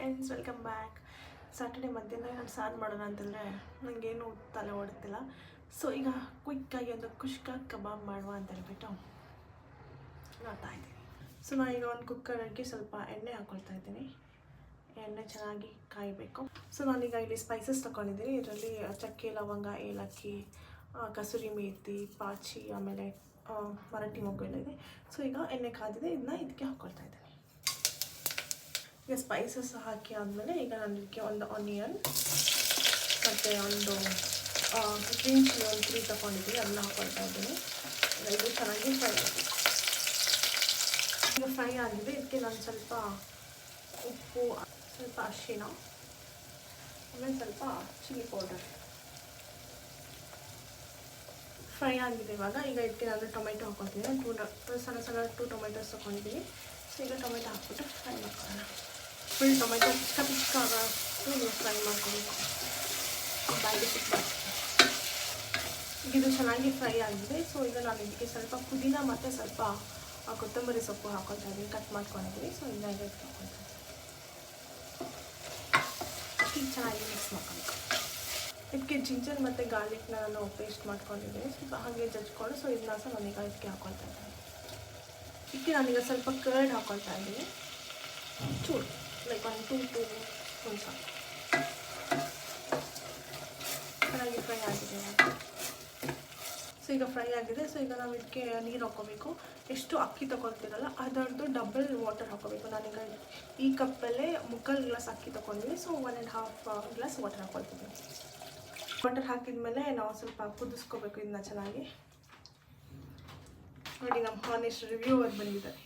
Friends, welcome back. Saturday ಮಧ್ಯಾಹ್ನ ನಾನು ಸಾರು ಮಾಡೋಣ ಅಂತಂದರೆ ನನಗೇನು ತಲೆ ಓಡುತ್ತಿಲ್ಲ. ಸೊ ಈಗ ಕ್ವಿಕ್ಕಾಗಿ ಒಂದು ಕುಷ್ಕ ಕಬಾಬ್ ಮಾಡುವ ಅಂತ ಹೇಳ್ಬಿಟ್ಟು ಮಾಡ್ತಾ ಇದ್ದೀನಿ. ಸೊ ನಾನೀಗ ಒಂದು ಕುಕ್ಕರ್ಗೆ ಸ್ವಲ್ಪ ಎಣ್ಣೆ ಹಾಕ್ಕೊಳ್ತಾ ಇದ್ದೀನಿ. ಎಣ್ಣೆ ಚೆನ್ನಾಗಿ ಕಾಯಬೇಕು. ಸೊ ನಾನೀಗ ಇಲ್ಲಿ ಸ್ಪೈಸಸ್ ತೊಗೊಂಡಿದ್ದೀನಿ. ಇದರಲ್ಲಿ ಚಕ್ಕೆ, ಲವಂಗ, ಏಲಕ್ಕಿ, ಕಸೂರಿ ಮೇಥಿ, ಪಾಚಿ, ಆಮೇಲೆ ಮರಾಠಿ ಮೊಗ್ಗು ಎಲ್ಲ ಇದೆ. ಸೊ ಈಗ ಎಣ್ಣೆ ಕಾದಿದೆ, ಇದನ್ನ ಇದಕ್ಕೆ ಹಾಕ್ಕೊಳ್ತಾ ಇದ್ದೀನಿ. ಈಗ ಸ್ಪೈಸಸ್ ಹಾಕಿ ಆದಮೇಲೆ ಈಗ ನಾನು ಇದಕ್ಕೆ ಒಂದು ಆನಿಯನ್ ಮತ್ತು ಒಂದು ಗ್ರೀನ್ ಚಿಲ್ಲಿ ಒಂದು 3 ತೊಗೊಂಡಿದ್ದೀನಿ, ಅದನ್ನ ಹಾಕ್ಕೊಳ್ತಾ ಇದ್ದೀನಿ. ಇದು ಚೆನ್ನಾಗಿ ಫ್ರೈ ಆಗಿದೆ. ಈಗ ಫ್ರೈ ಆಗಿದೆ. ಇದಕ್ಕೆ ನಾನು ಸ್ವಲ್ಪ ಉಪ್ಪು, ಸ್ವಲ್ಪ ಅರಿಶಿಣ, ಆಮೇಲೆ ಸ್ವಲ್ಪ ಚಿಲ್ಲಿ ಪೌಡರ್ ಫ್ರೈ ಆಗಿದೆ. ಇವಾಗ ಇದಕ್ಕೆ ನಾನು ಟೊಮೆಟೊ ಹಾಕ್ಕೊಳ್ತೀನಿ. ಸಣ್ಣ 2 ಟೊಮೆಟೊಸ್ ತೊಗೊಂಡಿದ್ದೀನಿ. ಸೊ ಈಗ ಟೊಮೆಟೊ ಹಾಕ್ಬಿಟ್ಟು ಫ್ರೈ ಮಾಡ್ಕೊಳ್ಳೋಣ. ಫುಲ್ ಟೊಮೆಟೊ ಪಿಕ್ಕ ಆಗೋಷ್ಟು ನೀವು ಫ್ರೈ ಮಾಡ್ಕೋಬೇಕು. ಬಾಯಿಗೆ ಸಿಕ್ಬಾರ್ದು. ಇದು ಚೆನ್ನಾಗಿ ಫ್ರೈ ಆಗಿದೆ. ಸೊ ಈಗ ನಾನು ಇದಕ್ಕೆ ಸ್ವಲ್ಪ ಪುದೀನ ಮತ್ತು ಸ್ವಲ್ಪ ಕೊತ್ತಂಬರಿ ಸೊಪ್ಪು ಹಾಕ್ಕೊಳ್ತಾ ಇದ್ದೀನಿ, ಕಟ್ ಮಾಡ್ಕೊಂಡಿದ್ದೀನಿ. ಸೊ ಈಗ ಇದಕ್ಕೆ ಹಾಕ್ಕೊಳ್ತಾ ಇದ್ದೀನಿ. ಈಗ ಚೆನ್ನಾಗಿ ಮಿಕ್ಸ್ ಮಾಡ್ಕೊಬೇಕು. ಇದಕ್ಕೆ ಜಿಂಜರ್ ಮತ್ತು ಗಾರ್ಲಿಕ್ನ ನಾನು ಪೇಸ್ಟ್ ಮಾಡ್ಕೊಂಡಿದ್ದೀನಿ, ಸ್ವಲ್ಪ ಹಾಗೆ ಜಜ್ಕೊಂಡು. ಸೊ ಇದನ್ನ ಸಹ ನಾನೀಗ ಇದಕ್ಕೆ ಹಾಕ್ಕೊಳ್ತಾ ಇದ್ದೀನಿ. ಇದಕ್ಕೆ ನಾನೀಗ ಸ್ವಲ್ಪ ಕರ್ಡ್ ಹಾಕ್ಕೊಳ್ತಾ ಇದ್ದೀನಿ, ಚೂರು ಲೈಕ್ 1 to 2 ಸ್ಪೂನ್ಸ್. ಚೆನ್ನಾಗಿ ಫ್ರೈ ಆಗಿದೆ. ಸೊ ಈಗ ಫ್ರೈ ಆಗಿದೆ. ಸೊ ಈಗ ನಾವು ಇದಕ್ಕೆ ನೀರು ಹಾಕ್ಕೋಬೇಕು. ಎಷ್ಟು ಅಕ್ಕಿ ತೊಗೊಳ್ತೀರಲ್ಲ ಅದರದ್ದು ಡಬಲ್ ವಾಟರ್ ಹಾಕ್ಕೋಬೇಕು. ನಾನೀಗ ಈ ಕಪ್ಪಲ್ಲೇ 3/4 ಗ್ಲಾಸ್ ಅಕ್ಕಿ ತೊಗೊಂಡಿದ್ದೀನಿ. ಸೊ 1.5 ಗ್ಲಾಸ್ ವಾಟರ್ ಹಾಕ್ಕೊಳ್ತಿದ್ದೀನಿ. ವಾಟರ್ ಹಾಕಿದ್ಮೇಲೆ ನಾವು ಸ್ವಲ್ಪ ಕುದಿಸ್ಕೋಬೇಕು ಇದನ್ನ ಚೆನ್ನಾಗಿ. ನೋಡಿ, ನಮ್ಮ ಹಾನೆಸ್ಟ್ ರಿವ್ಯೂವರ್ ಬಂದಿದ್ದಾರೆ.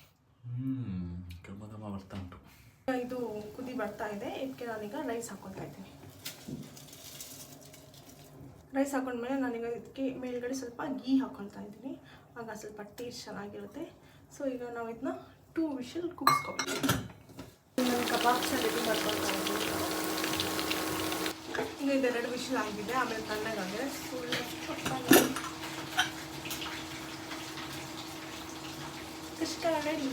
ಇದು ಕುದಿ ಬರ್ತಾ ಇದೆ. ಇದಕ್ಕೆ ನಾನೀಗ ರೈಸ್ ಹಾಕ್ಕೊಳ್ತಾ ಇದ್ದೀನಿ. ರೈಸ್ ಹಾಕೊಂಡ್ಮೇಲೆ ನಾನೀಗ ಇದಕ್ಕೆ ಮೇಲ್ಗಡೆ ಸ್ವಲ್ಪ ಗೀ ಹಾಕ್ಕೊಳ್ತಾ ಇದ್ದೀನಿ, ಆಗ ಸ್ವಲ್ಪ ಟೇಸ್ಟ್ ಚೆನ್ನಾಗಿರುತ್ತೆ. ಸೊ ಈಗ ನಾವು ಇದನ್ನ 2 ವಿಷಲ್ ಕುದಿಸ್ಕೊಬೇಕು. ನಾನು ಕಬಾಬ್ಸ್ ರೆಡಿ ಮಾಡ್ಕೊಳ್ತಾ ಇದ್ದೀನಿ. ಈಗ ಇದು 2 ವಿಷಲ್ ಆಗಿದೆ, ಆಮೇಲೆ ತಣ್ಣಗಾಗಿದೆ. ಕುಷ್ಕ ರೆಡಿ.